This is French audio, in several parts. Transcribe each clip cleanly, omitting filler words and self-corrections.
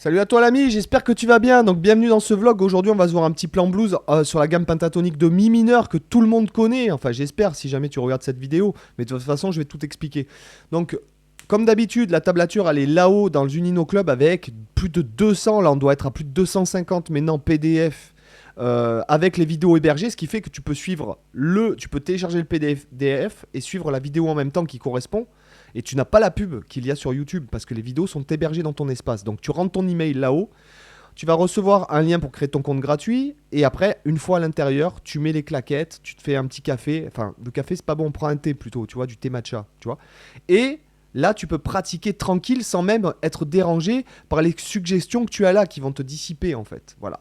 Salut à toi l'ami, j'espère que tu vas bien. Donc bienvenue dans ce vlog. Aujourd'hui on va se voir un petit plan blues sur la gamme pentatonique de mi mineur que tout le monde connaît. Enfin j'espère si jamais tu regardes cette vidéo. Mais de toute façon je vais tout expliquer. Donc comme d'habitude la tablature elle est là-haut dans le Junino Club avec plus de 200. Là on doit être à plus de 250 maintenant PDF. Avec les vidéos hébergées, ce qui fait que tu peux suivre tu peux télécharger le PDF et suivre la vidéo en même temps qui correspond. Et tu n'as pas la pub qu'il y a sur YouTube parce que les vidéos sont hébergées dans ton espace. Donc tu rentres ton email là-haut, tu vas recevoir un lien pour créer ton compte gratuit. Et après, une fois à l'intérieur, tu mets les claquettes, tu te fais un petit café. Enfin, le café, c'est pas bon, prends un thé plutôt, tu vois, du thé matcha, tu vois. Et là, tu peux pratiquer tranquille sans même être dérangé par les suggestions que tu as là qui vont te dissiper en fait. Voilà.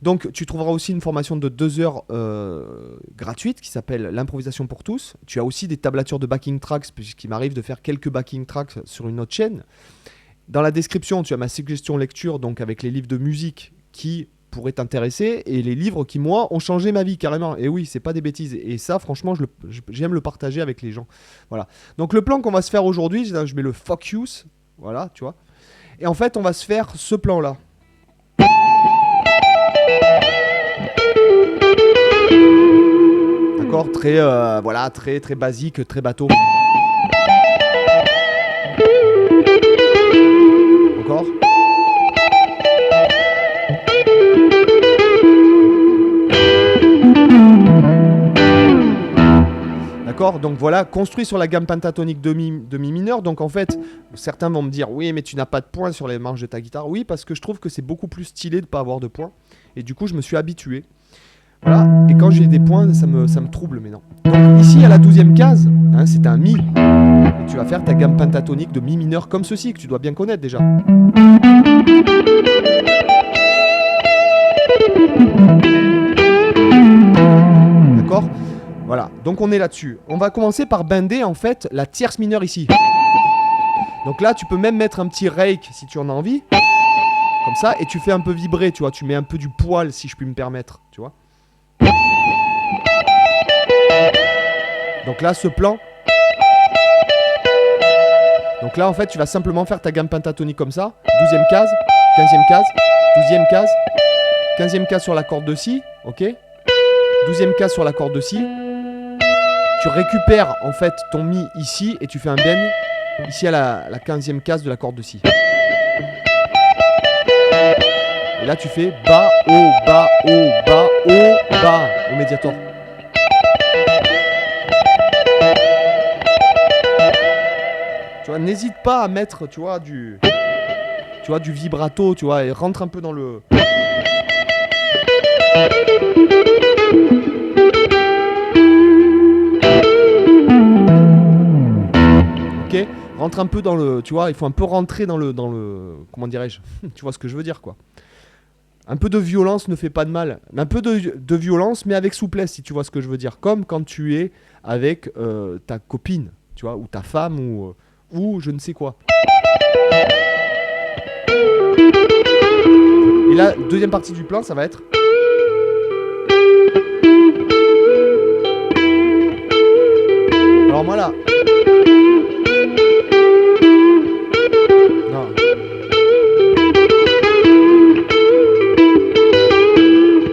Donc, tu trouveras aussi une formation de 2 heures gratuite qui s'appelle l'improvisation pour tous. Tu as aussi des tablatures de backing tracks, puisqu'il m'arrive de faire quelques backing tracks sur une autre chaîne. Dans la description, tu as ma suggestion lecture, donc avec les livres de musique qui pourraient t'intéresser et les livres qui, moi, ont changé ma vie carrément. Et oui, c'est pas des bêtises. Et ça, franchement, j'aime le partager avec les gens. Voilà. Donc, le plan qu'on va se faire aujourd'hui, je mets le focus. Voilà, tu vois. Et en fait, on va se faire ce plan-là. D'accord, très voilà, très basique, très bateau. Encore. D'accord, donc voilà, construit sur la gamme pentatonique de mi mineur. Donc en fait, certains vont me dire oui, mais tu n'as pas de points sur les manches de ta guitare. Oui, parce que je trouve que c'est beaucoup plus stylé de ne pas avoir de points. Et du coup, je me suis habitué. Voilà, et quand j'ai des points, ça me trouble maintenant. Donc ici, à la 12e case, hein, c'est un Mi. Et tu vas faire ta gamme pentatonique de Mi mineur comme ceci, que tu dois bien connaître déjà. D'accord ? Voilà, donc on est là-dessus. On va commencer par bender en fait la tierce mineure ici. Donc là, tu peux même mettre un petit rake si tu en as envie. Comme ça, et tu fais un peu vibrer, tu vois. Tu mets un peu du poil si je puis me permettre, tu vois. Donc là, ce plan. Donc là, en fait, tu vas simplement faire ta gamme pentatonique comme ça. 12e case, 15e case, 12e case, 15e case sur la corde de Si, ok. 12e case sur la corde de Si. Tu récupères en fait ton Mi ici et tu fais un bend ici à la 15e case de la corde de Si. Et là, tu fais bas, haut, bas, haut, bas, haut, bas au médiator. Tu vois, n'hésite pas à mettre, tu vois, du vibrato, tu vois, et rentre un peu dans le. Ok, rentre un peu dans le, tu vois, il faut un peu rentrer dans le, comment dirais-je, tu vois ce que je veux dire, quoi. Un peu de violence ne fait pas de mal. Un peu de violence, mais avec souplesse, si tu vois ce que je veux dire. Comme quand tu es avec ta copine, tu vois, ou ta femme, ou je ne sais quoi. Et la deuxième partie du plan, ça va être. Alors moi là. Non.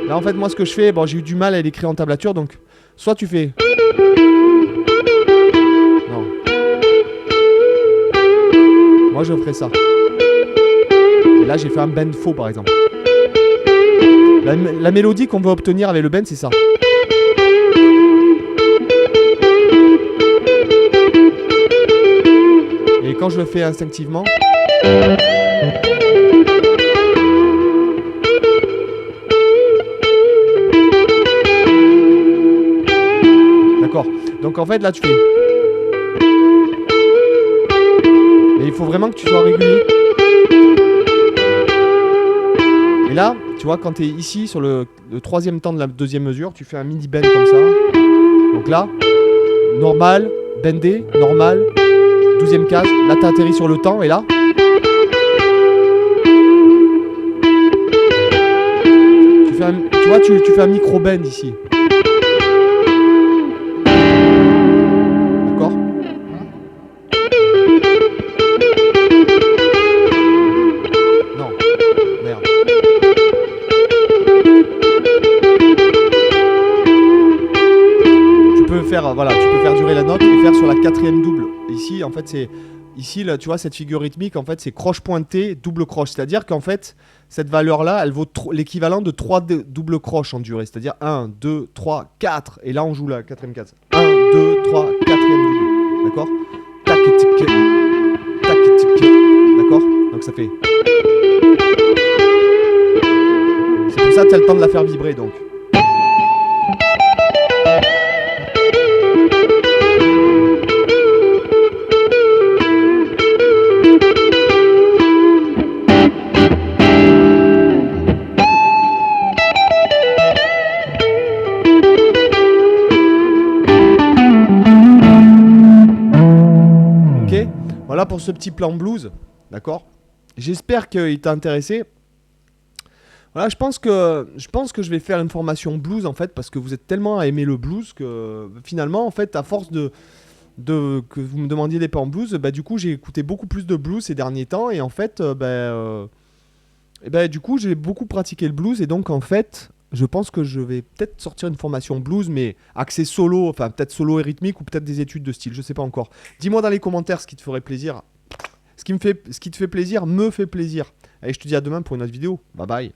Là en fait moi ce que je fais, bon j'ai eu du mal à l'écrire en tablature, donc soit tu fais. Non. Moi je ferais ça. Et là j'ai fait un bend faux par exemple. La mélodie qu'on veut obtenir avec le bend c'est ça. Et quand je le fais instinctivement. D'accord. Donc en fait là tu fais. Et il faut vraiment que tu sois régulier. Et là, tu vois, quand tu es ici sur le troisième temps de la deuxième mesure, tu fais un mini bend comme ça. Donc là, normal, bendé, normal, 12e case. Là, tu atterris sur le temps et là. Tu vois, tu fais un micro bend ici. D'accord ? Non. faire, voilà, tu peux faire durer la note et faire sur la quatrième double. Ici, en fait, c'est... Ici, là, tu vois, cette figure rythmique, en fait, c'est croche pointée, double croche. C'est-à-dire qu'en fait, cette valeur-là, elle vaut l'équivalent de 3 doubles croches en durée. C'est-à-dire 1, 2, 3, 4. Et là, on joue la quatrième case. 1, 2, 3, quatrième double. D'accord? Tac, tic, tac, tic. D'accord? Donc ça fait... C'est pour ça que tu as le temps de la faire vibrer, donc. Voilà pour ce petit plan blues, d'accord. J'espère qu'il t'a intéressé. Voilà, je pense que je vais faire une formation blues en fait, parce que vous êtes tellement à aimer le blues que finalement, en fait, à force de que vous me demandiez des plans blues, bah du coup j'ai écouté beaucoup plus de blues ces derniers temps et en fait, du coup j'ai beaucoup pratiqué le blues et donc en fait, je pense que je vais peut-être sortir une formation blues, mais axée solo, enfin peut-être solo et rythmique ou peut-être des études de style, je sais pas encore. Dis-moi dans les commentaires ce qui te ferait plaisir. Ce qui te fait plaisir me fait plaisir. Allez, je te dis à demain pour une autre vidéo. Bye bye.